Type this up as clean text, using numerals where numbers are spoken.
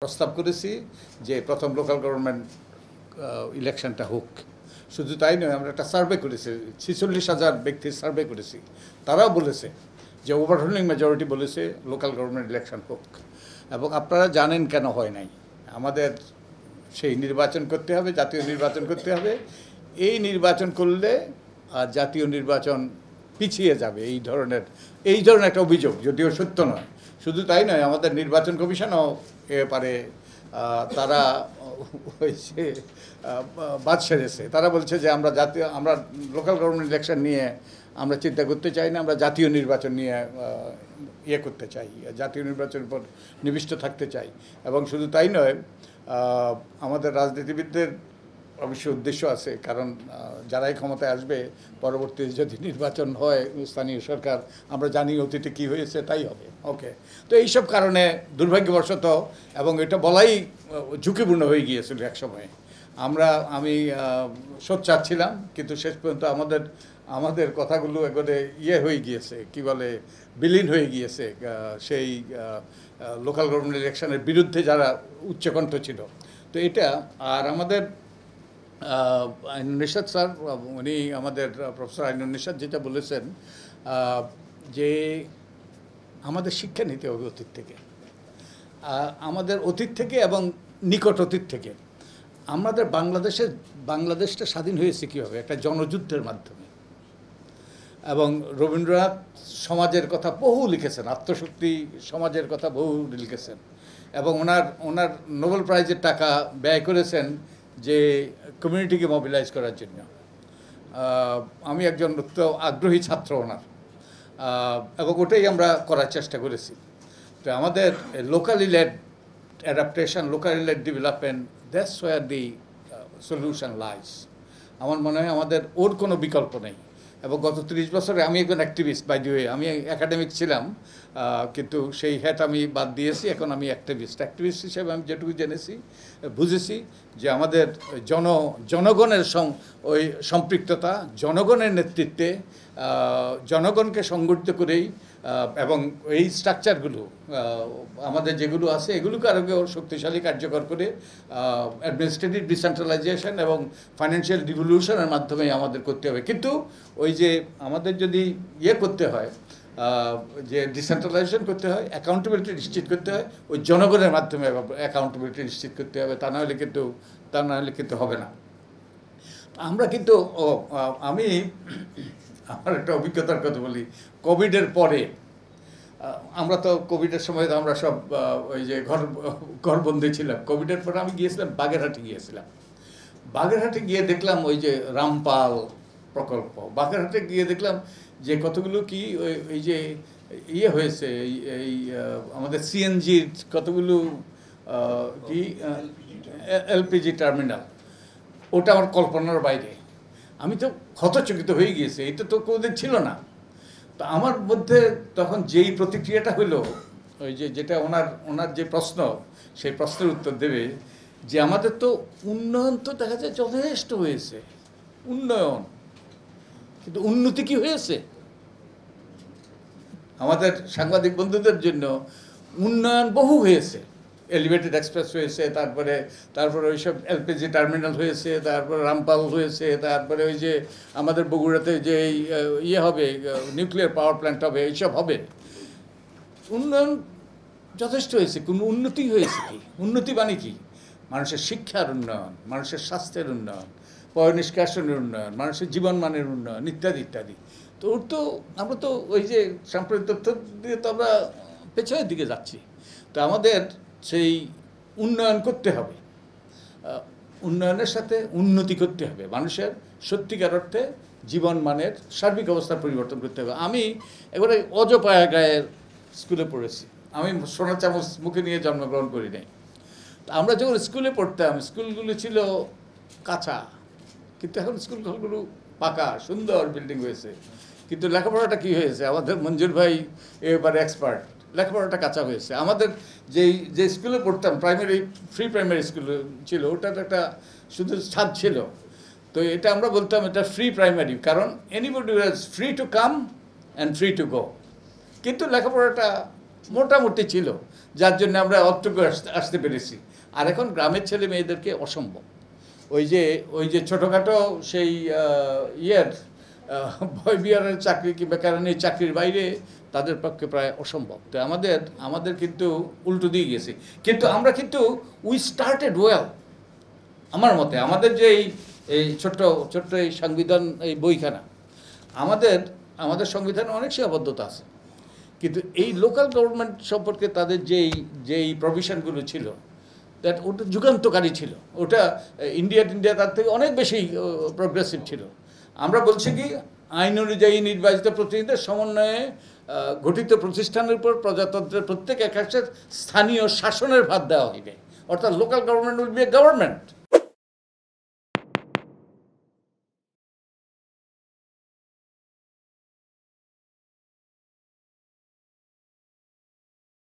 প্রস্তাব করেছি যে প্রথম লোকাল গভর্নমেন্ট ইলেকশনটা হোক। শুধু তাই নয়, আমরা একটা সার্ভে করেছি, 46,000 ব্যক্তির সার্ভে করেছি। তারাও বলেছে যে ওভারওয়েলমিং মেজরিটি বলেছে লোকাল গভর্নমেন্ট ইলেকশন হোক। এবং আপনারা জানেন কেন হয় নাই। আমাদের সেই নির্বাচন করতে হবে, জাতীয় নির্বাচন করতে হবে। এই নির্বাচন করলে জাতীয় নির্বাচন পিছিয়ে যাবে, এই ধরনের একটা অভিযোগ, যদিও সত্য নয়। শুধু তাই নয়, আমাদের নির্বাচন কমিশনও এবারে তারা হয়েছে বাদ সেরেছে। তারা বলছে যে আমরা লোকাল গভর্নমেন্ট ইলেকশন নিয়ে আমরা চিন্তা করতে চাই না, আমরা জাতীয় নির্বাচন নিয়ে করতে চাই, জাতীয় নির্বাচনের উপর নিবিষ্ট থাকতে চাই। এবং শুধু তাই নয়, আমাদের রাজনীতিবিদদের অবশ্য উদ্দেশ্য আছে, কারণ যারাই ক্ষমতায় আসবে পরবর্তীতে যদি নির্বাচন হয় স্থানীয় সরকার, আমরা জানি অতীতে কী হয়েছে তাই হবে। ওকে, তো এইসব কারণে দুর্ভাগ্যবশত, এবং এটা বলাই ঝুঁকিপূর্ণ হয়ে গিয়েছিল এক সময়ে, আমি সোচ্চার ছিলাম, কিন্তু শেষ পর্যন্ত আমাদের কথাগুলো একবারে হয়ে গিয়েছে, কি বলে, বিলীন হয়ে গিয়েছে সেই লোকাল গভর্নমেন্ট ইলেকশনের বিরুদ্ধে যারা উচ্চকণ্ঠ ছিল। তো এটা আর আমাদের আইনুন নিশাত স্যার, উনি আমাদের প্রফেসর আইনুন নিশাত যেটা বলেছেন যে আমাদের শিক্ষা নিতে হবে অতীত থেকে, আমাদের অতীত থেকে এবং নিকট অতীত থেকে। আমাদের বাংলাদেশটা স্বাধীন হয়েছে কীভাবে? একটা জনযুদ্ধের মাধ্যমে। এবং রবীন্দ্রনাথ সমাজের কথা বহু লিখেছেন, আত্মশক্তি সমাজের কথা বহু লিখেছেন, এবং ওনার নোবেল প্রাইজের টাকা ব্যয় করেছেন যে কমিউনিটিকে মোবিলাইজ করার জন্য। আমি একজন আগ্রহী ছাত্র ওনার, এবং ওটাই আমরা করার চেষ্টা করেছি। তো আমাদের locally led adaptation, locally led development, that's where the solution lies. আমার মনে হয় আমাদের ওর কোনো বিকল্প নেই। এবং গত 30 বছরে আমি একজন অ্যাক্টিভিস্ট, বাই দি ওয়ে। আমি একাডেমিক ছিলাম, কিন্তু সেই হ্যাট আমি বাদ দিয়েছি। এখন আমি অ্যাক্টিভিস্ট হিসেবে আমি যেটুকু জেনেছি, বুঝেছি যে আমাদের জনগণের ওই সম্পৃক্ততা, জনগণের নেতৃত্বে, জনগণকে সংগঠিত করেই, এবং এই স্ট্রাকচারগুলো আমাদের যেগুলো আছে এগুলোকে আরও শক্তিশালী কার্যকর করে অ্যাডমিনিস্ট্রেটিভ ডিসেন্ট্রালাইজেশন এবং ফাইন্যান্সিয়াল রিভলিউশনের মাধ্যমে আমাদের করতে হবে। কিন্তু ওই যে আমাদের যদি করতে হয়, যে ডিসেন্ট্রালাইজেশন করতে হয়, অ্যাকাউন্টেবিলিটি নিশ্চিত করতে হয়, ওই জনগণের মাধ্যমে অ্যাকাউন্টেবিলিটি নিশ্চিত করতে হবে। তা না হলে কিন্তু হবে না। আমরা কিন্তু আমি আমার একটা অভিজ্ঞতার কথা বলি। কোভিডের পরে আমরা তো কোভিডের সময় আমরা সব ওই যে ঘরবন্দি ছিলাম। কোভিডের পরে আমি গিয়েছিলাম বাগেরহাটে গিয়ে দেখলাম ওই যে রামপাল প্রকল্প। বাগেরহাটে গিয়ে দেখলাম যে কতগুলো কি ওই যে হয়েছে, এই আমাদের সিএনজির কতগুলো কি এলপিজি টার্মিনাল। ওটা আমার কল্পনার বাইরে। আমি তো হতচকিত হয়ে গিয়েছি, এটা তো কোনোদিন ছিল না। তো আমার মধ্যে তখন যেই প্রতিক্রিয়াটা হলো, ওই যে যেটা ওনার যে প্রশ্ন, সেই প্রশ্নের উত্তর দেবে যে আমাদের তো উন্নয়ন তো দেখা যায় যথেষ্ট হয়েছে, উন্নয়ন, কিন্তু উন্নতি কি হয়েছে? আমাদের সাংবাদিক বন্ধুদের জন্য উন্নয়ন বহু হয়েছে। এলিভেটেড এক্সপ্রেস হয়েছে, তারপরে ওইসব এলপিজি টার্মিনাল হয়েছে, তারপরে রামপাল হয়েছে, তারপরে ওই যে আমাদের বগুড়াতে যে হবে নিউক্লিয়ার পাওয়ার প্ল্যান্ট হবে, এইসব হবে। উন্নয়ন যথেষ্ট হয়েছে, কোনো উন্নতি হয়েছে কি? উন্নতি মানে কি? মানুষের শিক্ষার উন্নয়ন, মানুষের স্বাস্থ্যের উন্নয়ন, পয় নিষ্কাশনের উন্নয়ন, মানুষের জীবনমানের উন্নয়ন, ইত্যাদি ইত্যাদি। তো আমরা তো ওই যে সাম্প্রতিক তথ্য দিয়ে তো আমরা পেছনের দিকে যাচ্ছি। তো আমাদের সেই উন্নয়ন করতে হবে, উন্নয়নের সাথে উন্নতি করতে হবে, মানুষের সত্যিকার অর্থে জীবনমানের সার্বিক অবস্থার পরিবর্তন করতে হবে। আমি এবারে অজপায়া গায়ের স্কুলে পড়েছি। আমি সোনা চামচ মুখে নিয়ে জন্মগ্রহণ করি নাই। আমরা যখন স্কুলে পড়তাম, স্কুলগুলো ছিল কাঁচা, কিন্তু এখন স্কুলগুলো পাকা, সুন্দর বিল্ডিং হয়েছে। কিন্তু লেখাপড়াটা কী হয়েছে? আমাদের মঞ্জুর ভাই এবারে এক্সপার্ট, লেখাপড়াটা কাঁচা হয়েছে। আমাদের যে স্কুলে পড়তাম, ফ্রি প্রাইমারি স্কুল ছিল, ওটার একটা শুধু ছাদ ছিল। তো এটা আমরা বলতাম এটা ফ্রি প্রাইমারি, কারণ anybody was free to come and free to go. কিন্তু লেখাপড়াটা মোটামুটি ছিল, যার জন্য আমরা অট্টুকু আসতে পেরেছি। আর এখন গ্রামের ছেলে মেয়েদেরকে অসম্ভব। ওই যে ছোটোখাটো সেই ইয়ের ভয় বিহারের চাকরি কিংবা কেরানির চাকরির বাইরে তাদের পক্ষে প্রায় অসম্ভব। তো আমাদের কিন্তু উল্টো দিয়ে গেছে, কিন্তু আমরা কিন্তু উই স্টার্টেড ওয়েল। আমার মতে আমাদের যে এই ছোট্ট এই সংবিধান, এই বইখানা, আমাদের সংবিধানে অনেক সীমাবদ্ধতা আছে, কিন্তু এই লোকাল গভর্নমেন্ট সম্পর্কে তাদের যেই প্রভিশনগুলো ছিল, ওটা যুগান্তকারী ছিল। ওটা ইন্ডিয়া তার থেকে অনেক বেশি প্রগ্রেসিভ ছিল। আমরা বলছি কি, আইন অনুযায়ী নির্বাচিত প্রতিনিধিদের সমন্বয়ে গঠিত প্রতিষ্ঠানের উপর প্রজাতন্ত্রের প্রত্যেক একাংশের স্থানীয় শাসনের ভার দেওয়া হইবে, অর্থাৎ local government will B a government.